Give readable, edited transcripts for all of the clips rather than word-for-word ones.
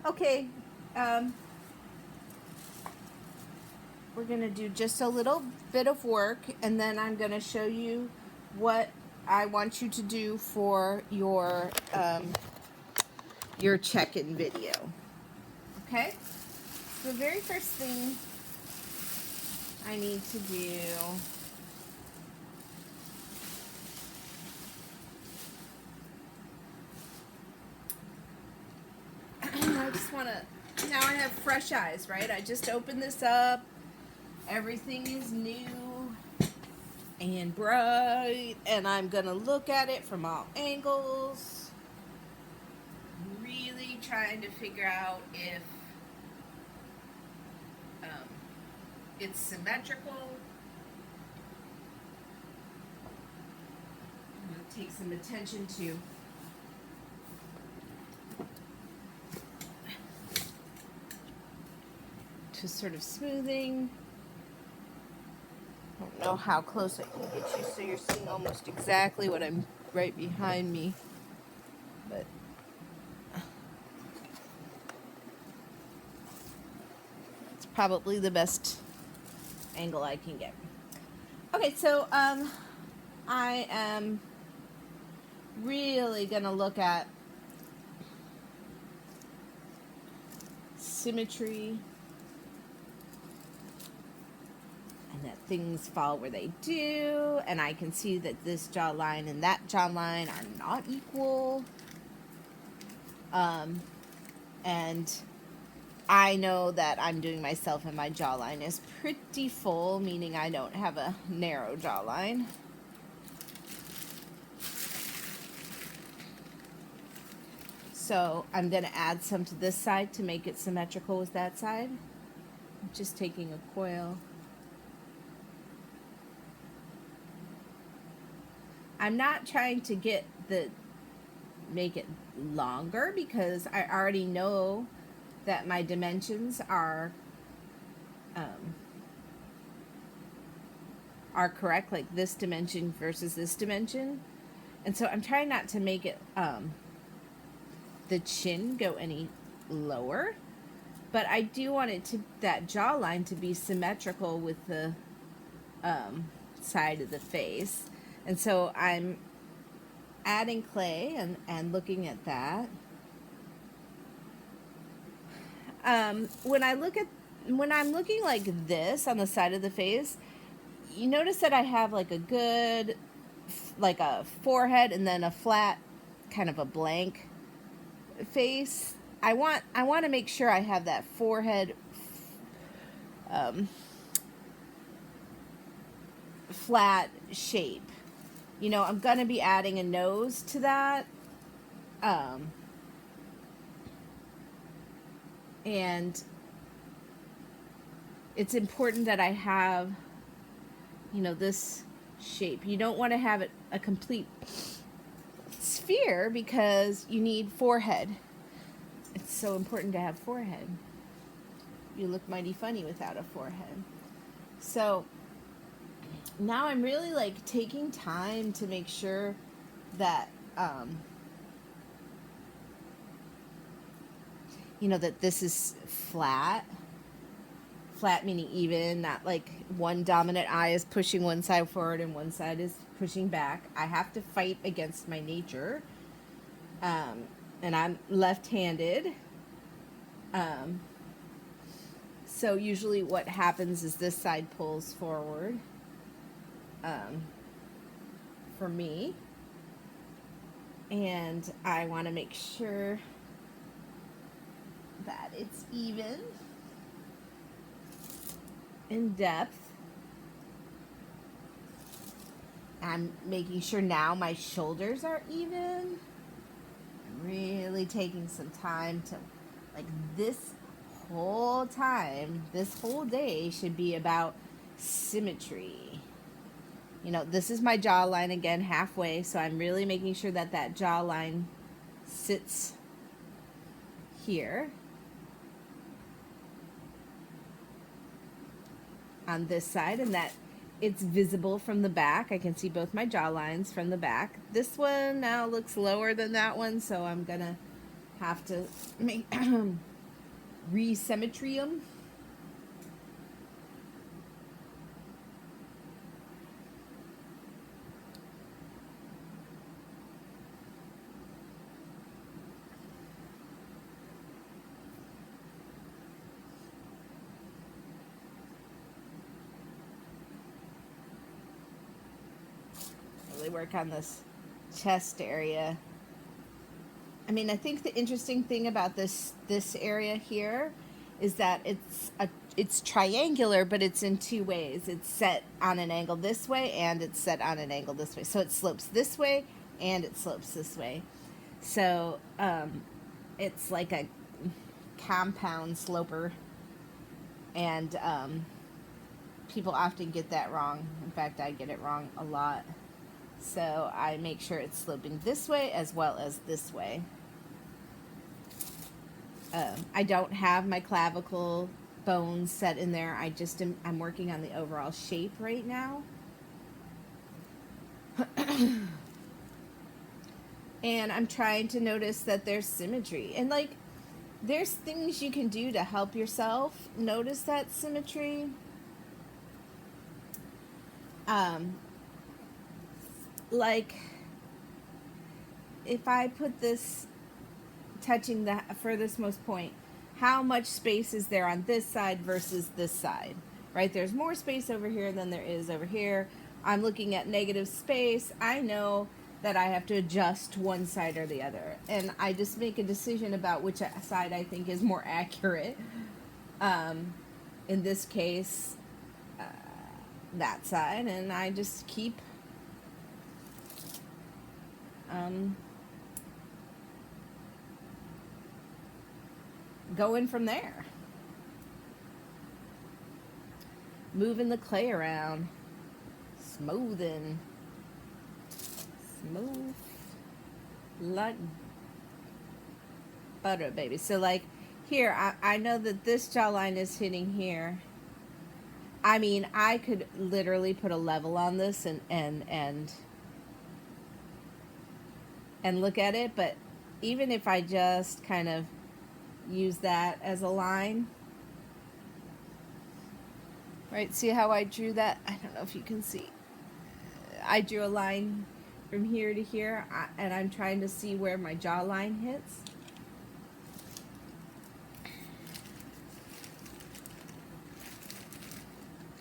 Okay, we're going to do just a little bit of work, and then I'm going to show you what I want you to do for your check-in video. Okay? So the very first thing I need to do I just want to, now I have fresh eyes, right? I just opened this up. Everything is new and bright, and I'm going to look at it from all angles. Really trying to figure out if it's symmetrical. I'm going to take some attention to sort of smoothing. I don't know how close I can get you so you're seeing almost exactly what I'm right behind me, but it's probably the best angle I can get. Okay, so I am really gonna look at symmetry and that things fall where they do, and I can see that this jawline and that jawline are not equal, and I know that I'm doing myself and my jawline is pretty full, meaning I don't have a narrow jawline. So I'm going to add some to this side to make it symmetrical with that side. I'm just taking a coil. I'm not trying to make it longer because I already know that my dimensions are correct, like this dimension versus this dimension. And so I'm trying not to make it the chin go any lower, but I do want it to, that jawline to be symmetrical with the side of the face. And so I'm adding clay and looking at that. When I'm looking like this on the side of the face, you notice that I have like a good, like a forehead and then a flat, kind of a blank face. I want to make sure I have that forehead flat shape. You know, I'm going to be adding a nose to that. And it's important that I have, you know, this shape. You don't want to have it a complete sphere because you need forehead. It's so important to have forehead. You look mighty funny without a forehead. So now I'm really like taking time to make sure that you know, that this is flat meaning even, not like one dominant eye is pushing one side forward and one side is pushing back. I have to fight against my nature, and I'm left-handed, so usually what happens is this side pulls forward for me, and I want to make sure that it's even in depth. I'm making sure now my shoulders are even. I'm really taking some time to, like, this whole time, this whole day should be about symmetry. You know, this is my jawline again, halfway, so I'm really making sure that that jawline sits here on this side, and that it's visible from the back. I can see both my jawlines from the back. This one now looks lower than that one, so I'm gonna have to make re-symmetry them. Really work on this chest area. I mean, I think the interesting thing about this area here is that it's triangular, but it's in two ways. It's set on an angle this way, and it's set on an angle this way. So it slopes this way, and it slopes this way. So it's like a compound sloper, and people often get that wrong. In fact, I get it wrong a lot. So I make sure it's sloping this way as well as this way. I don't have my clavicle bones set in there. I'm working on the overall shape right now. And I'm trying to notice that there's symmetry. And like, there's things you can do to help yourself notice that symmetry. Like, if I put this touching the furthest most point, how much space is there on this side versus this side, right? There's more space over here than there is over here. I'm looking at negative space. I know that I have to adjust one side or the other, and I just make a decision about which side I think is more accurate. In this case, that side, and I just keep going from there. Moving the clay around. Smoothing. Smooth. Like butter, baby. So like here, I know that this jawline is hitting here. I mean, I could literally put a level on this and look at it, but even if I just kind of use that as a line, right? See how I drew that? I don't know if you can see. I drew a line from here to here, and I'm trying to see where my jawline hits.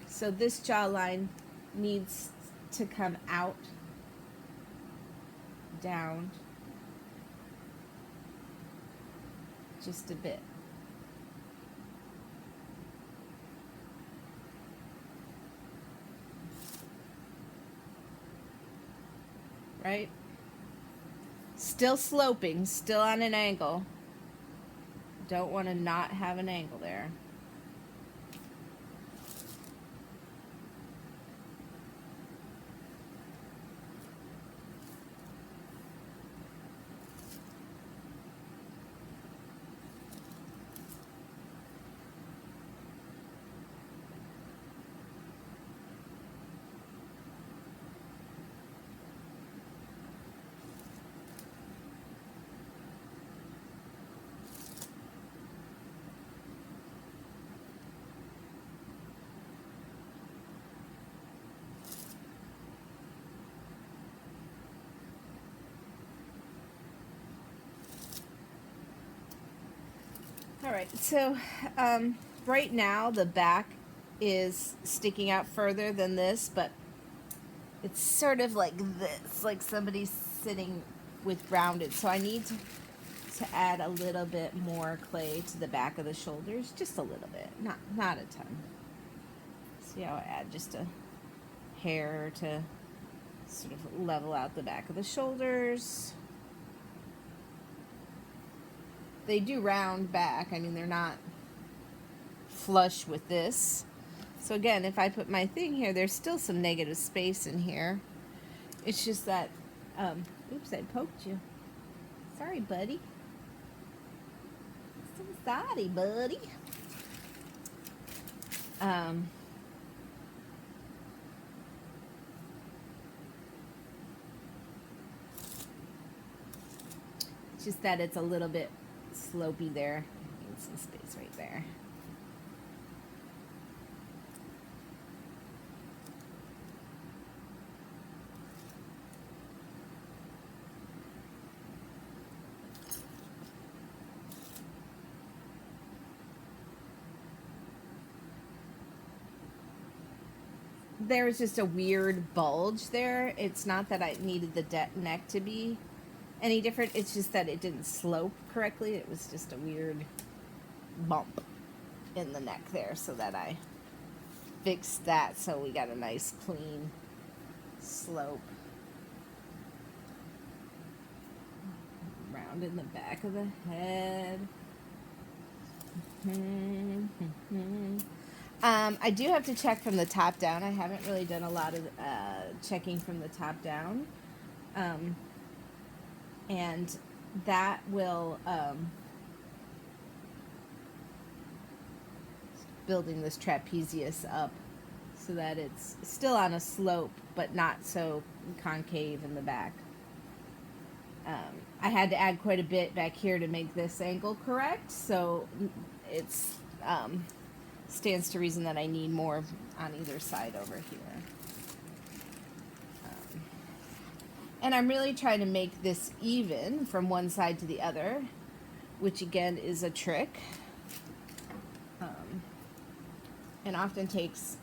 So this jawline needs to come out, down, just a bit. Right? Still sloping, still on an angle. Don't want to not have an angle there. All right, so right now the back is sticking out further than this, but it's sort of like this, like somebody's sitting with rounded. So I need to add a little bit more clay to the back of the shoulders, just a little bit, not a ton. See how I add just a hair to sort of level out the back of the shoulders. They do round back. I mean, they're not flush with this. So again, if I put my thing here, there's still some negative space in here. It's just that, oops, I poked you. Sorry, buddy. So sorry, buddy. It's just that it's a little bit slopey there. You can some space right there. There was just a weird bulge there. It's not that I needed the neck to be any different. It's just that it didn't slope correctly. It was just a weird bump in the neck there, so that I fixed that so we got a nice clean slope. Round in the back of the head. I do have to check from the top down. I haven't really done a lot of checking from the top down. And that will, building this trapezius up so that it's still on a slope, but not so concave in the back. I had to add quite a bit back here to make this angle correct, so it's stands to reason that I need more on either side over here. And I'm really trying to make this even from one side to the other, which again is a trick, and often takes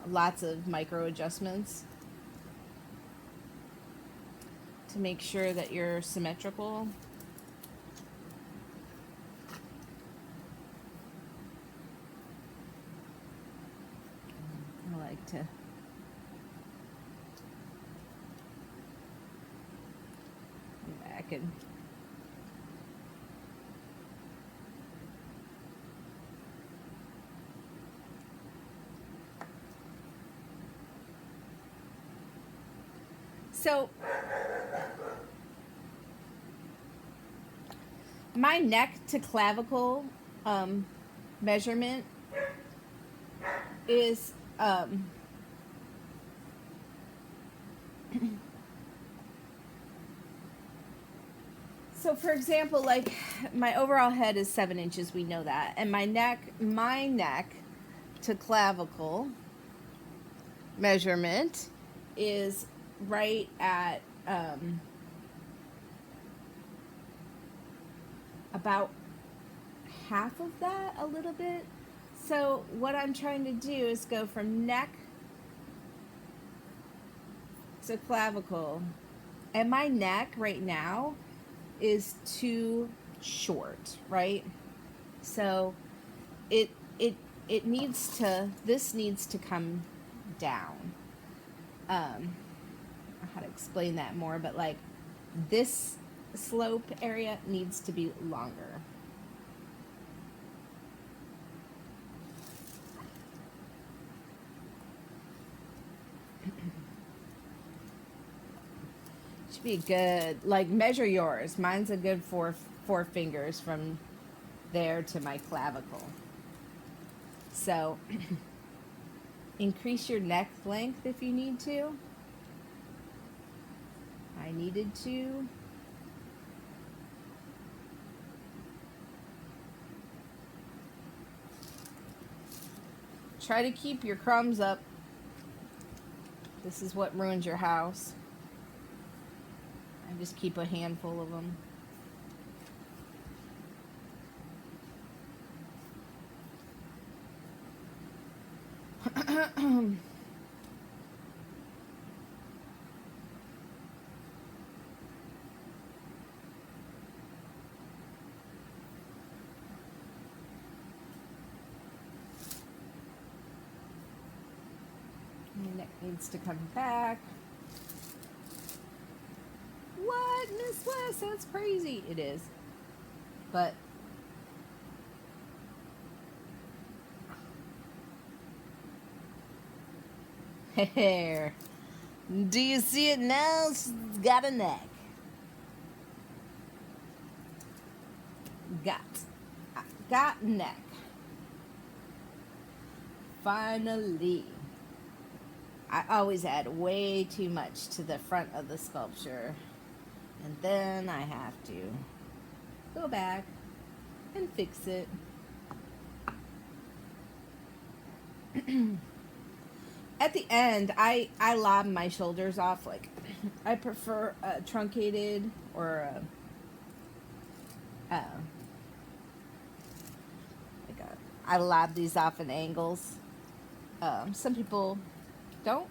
lots of micro adjustments to make sure that you're symmetrical. I like to come back and so my neck to clavicle measurement is so for example, like my overall head is 7 inches, we know that, and my neck to clavicle measurement is right at about half of that, a little bit. So what I'm trying to do is go from neck to clavicle, and my neck right now is too short, right? So it needs to, this needs to come down. I don't know how to explain that more, but like this slope area needs to be longer. Should be good. Like measure yours. Mine's a good four fingers from there to my clavicle. So increase your neck length if you need to. I needed to. Try to keep your crumbs up. This is what ruins your house. I just keep a handful of them. My neck needs to come back. What, Miss West? That's crazy. It is. But hair. Do you see it now? She's got a neck. Got neck. Finally. I always add way too much to the front of the sculpture, and then I have to go back and fix it. At the end, I lob my shoulders off. Like, I prefer a truncated or like a, I lob these off in angles. Some people don't.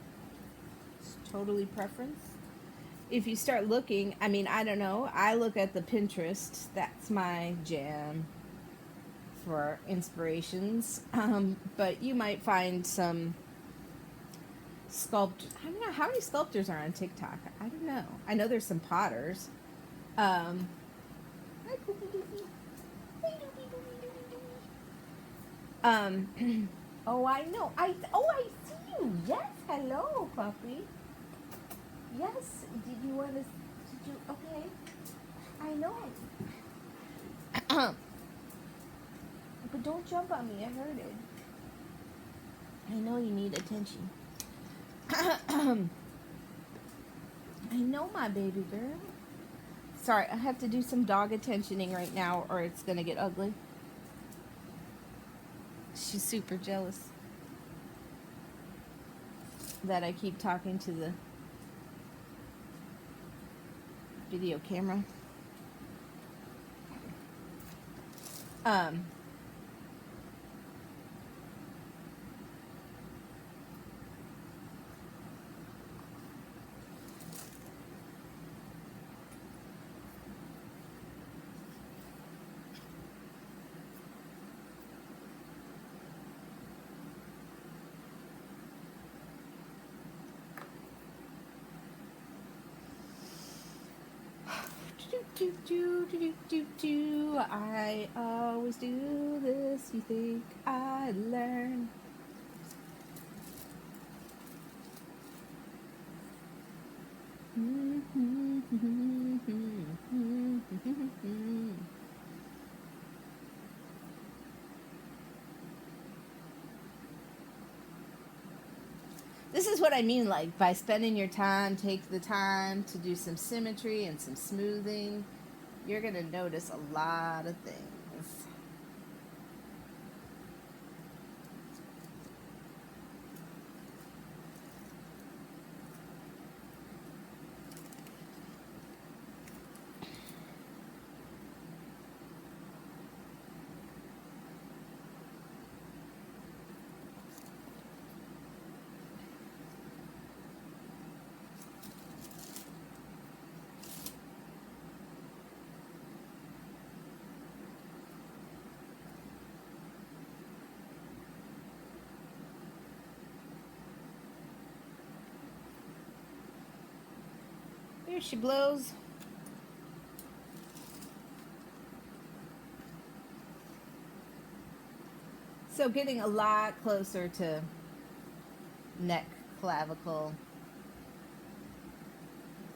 It's totally preference. If you start looking, I mean, I don't know. I look at the Pinterest. That's my jam for inspirations. But you might find some sculpt. I don't know how many sculptors are on TikTok. I don't know. I know there's some potters. Hi, Poopy Doopy. Hey, Doopy Doopy Doopy. Oh, I know. I see you. Yes, hello, puppy. Yes. Did you want to? Did you? Okay. I know. But don't jump on me. I heard it. I know you need attention. I know, my baby girl. Sorry, I have to do some dog attentioning right now or it's going to get ugly. She's super jealous that I keep talking to the video camera. I always do this. You think I'd learn? This is what I mean, like, by spending your time, take the time to do some symmetry and some smoothing, you're going to notice a lot of things. Here she blows. So getting a lot closer to neck, clavicle,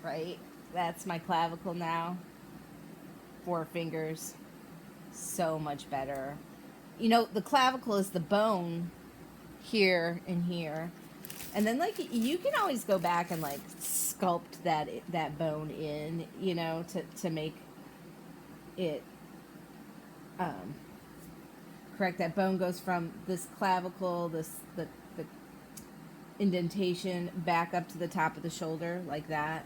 right? That's my clavicle now. 4 fingers. So much better. You know, the clavicle is the bone here and here. And then, like, you can always go back and, like, sculpt that bone in, you know, to make it correct. That bone goes from this clavicle, the indentation back up to the top of the shoulder, like that.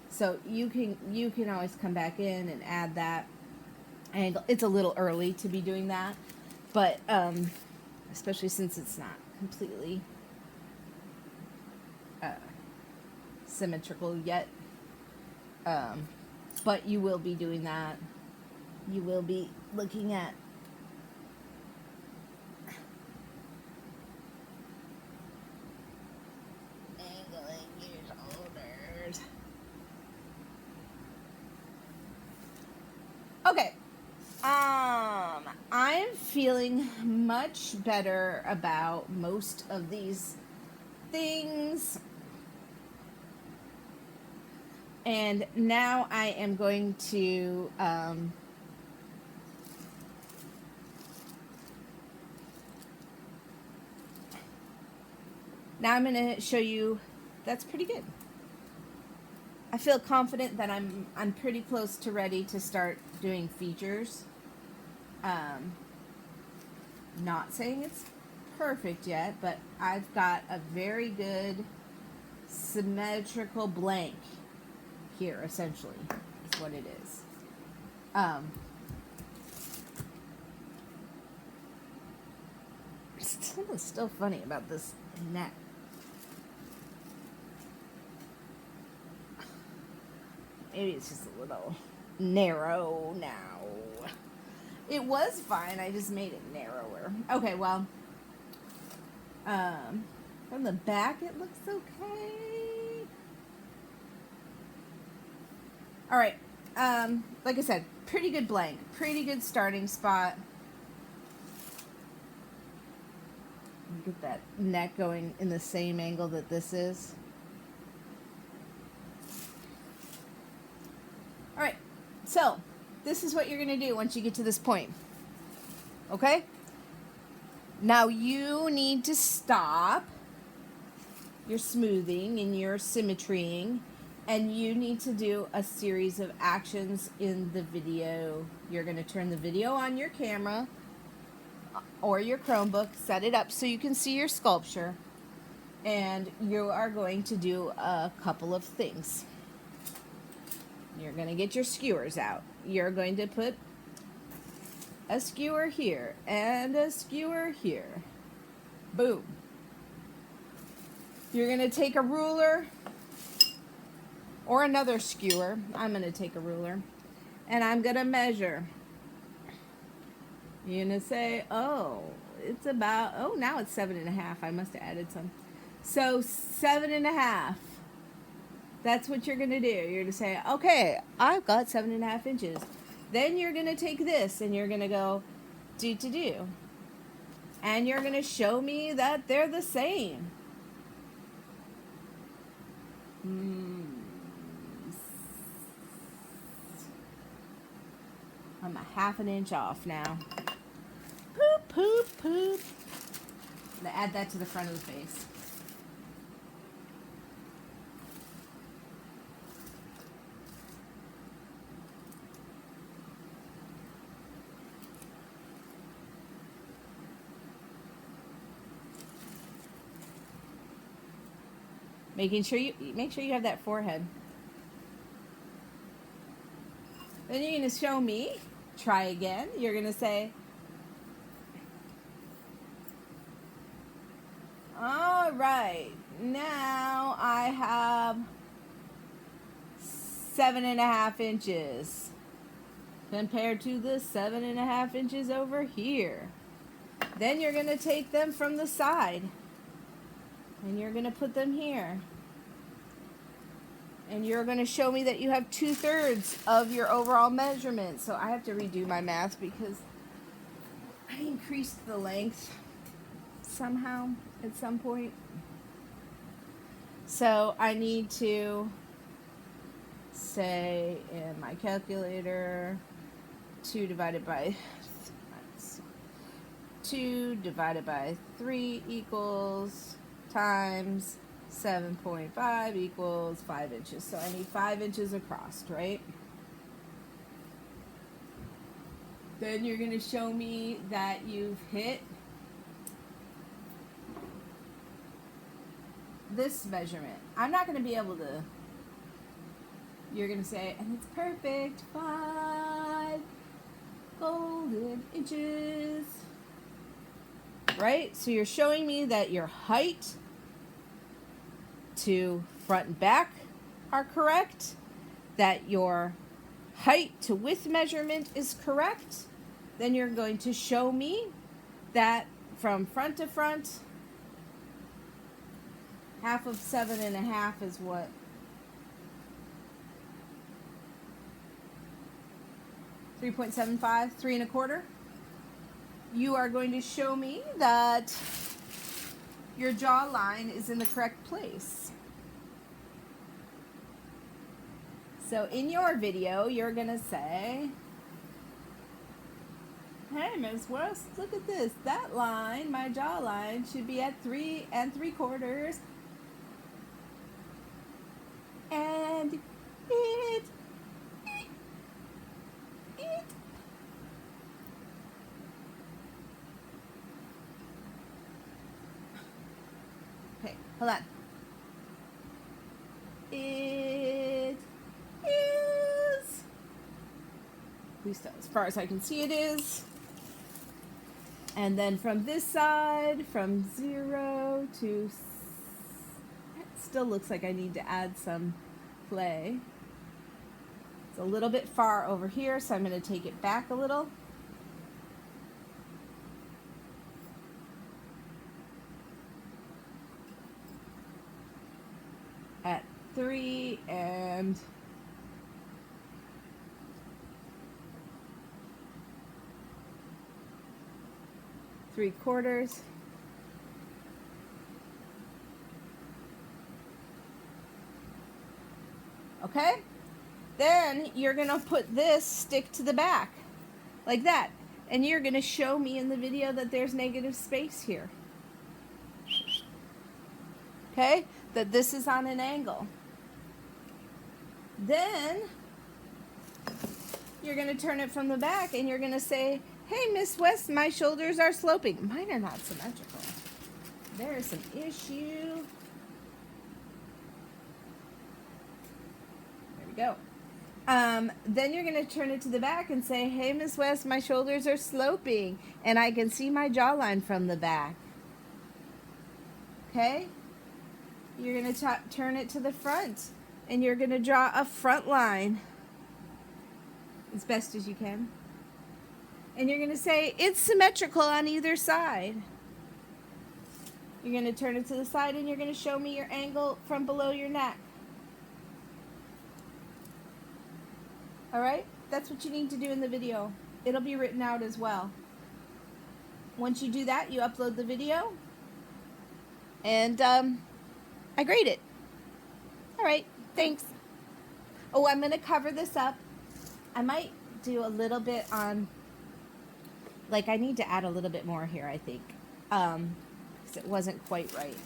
So you can always come back in and add that angle. It's a little early to be doing that, but especially since it's not completely symmetrical yet. But you will be doing that. You will be looking at angling your shoulders. Okay. I'm feeling much better about most of these things. And now I am going to now I'm going to show you. That's pretty good. I feel confident that I'm pretty close to ready to start doing features. Not saying it's perfect yet, but I've got a very good symmetrical blank here, essentially, is what it is. Something's still funny about this neck. Maybe it's just a little narrow now. It was fine, I just made it narrower. Okay, well, from the back it looks okay. All right, like I said, pretty good blank, pretty good starting spot. Get that neck going in the same angle that this is. All right, so this is what you're going to do once you get to this point. Okay? Now you need to stop your smoothing and your symmetrying, and you need to do a series of actions in the video. You're going to turn the video on your camera or your Chromebook, set it up so you can see your sculpture, and you are going to do a couple of things. You're going to get your skewers out. You're going to put a skewer here and a skewer here. Boom. You're going to take a ruler or another skewer. I'm going to take a ruler, and I'm going to measure. You're going to say, oh, it's about, oh, now it's 7.5. I must have added some. So 7.5. That's what you're going to do. You're going to say, okay, I've got 7.5 inches. Then you're going to take this and you're going to go do. And you're going to show me that they're the same. I'm a 1/2 inch off now. Poop, poop, poop. I'm going to add that to the front of the face. Make sure you have that forehead. Then you're going to show me. Try again. You're going to say, all right, now I have 7.5 inches compared to the 7.5 inches over here. Then you're going to take them from the side and you're going to put them here. And you're going to show me that you have 2/3 of your overall measurement. So I have to redo my math because I increased the length somehow at some point. So I need to say in my calculator 2 divided by 3 equals times 7.5 equals 5 inches. So I need 5 inches across, right? Then you're going to show me that you've hit this measurement. I'm not going to be able to. You're going to say, and it's perfect, 5 golden inches. Right? So you're showing me that your height to front and back are correct, that your height to width measurement is correct. Then you're going to show me that from front to front, 1/2 of 7.5 is what? 3.75, 3 1/4. You are going to show me that your jawline is in the correct place. So in your video, you're going to say, hey, Ms. West, look at this. That line, my jawline, should be at 3 3/4. And it Hold on. It is, at least as far as I can see it is. And then from this side, from 0 to, it still looks like I need to add some play. It's a little bit far over here, so I'm going to take it back a little. At 3 and 3/4. Okay? Then you're going to put this stick to the back, like that. And you're going to show me in the video that there's negative space here. Okay? That this is on an angle. Then you're going to turn it from the back and you're going to say, hey, Miss West, my shoulders are sloping. Mine are not symmetrical. There is some issue. There we go. Then you're going to turn it to the back and say, hey, Miss West, my shoulders are sloping and I can see my jawline from the back. Okay? You're going to turn it to the front and you're going to draw a front line as best as you can. And you're going to say, it's symmetrical on either side. You're going to turn it to the side and you're going to show me your angle from below your neck. Alright? That's what you need to do in the video. It'll be written out as well. Once you do that, you upload the video. And I grade it. Alright, thanks. Oh, I'm going to cover this up. I might do a little bit on, like I need to add a little bit more here, I think. Because it wasn't quite right.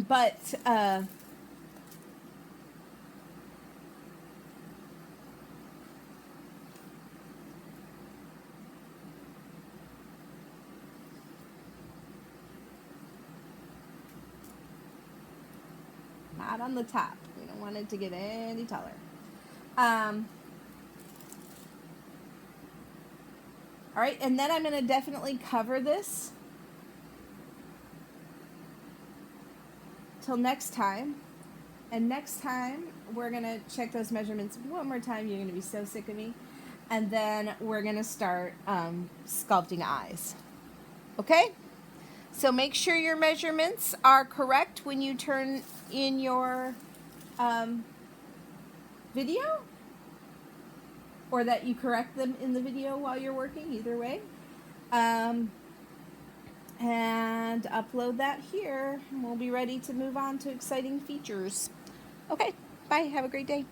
But not on the top. We don't want it to get any taller. All right, and then I'm going to definitely cover this till next time. And next time, we're going to check those measurements one more time. You're going to be so sick of me. And then we're going to start sculpting eyes. Okay? So make sure your measurements are correct when you turn in your video, or that you correct them in the video while you're working, either way. And upload that here, and we'll be ready to move on to exciting features. Okay, bye. Have a great day.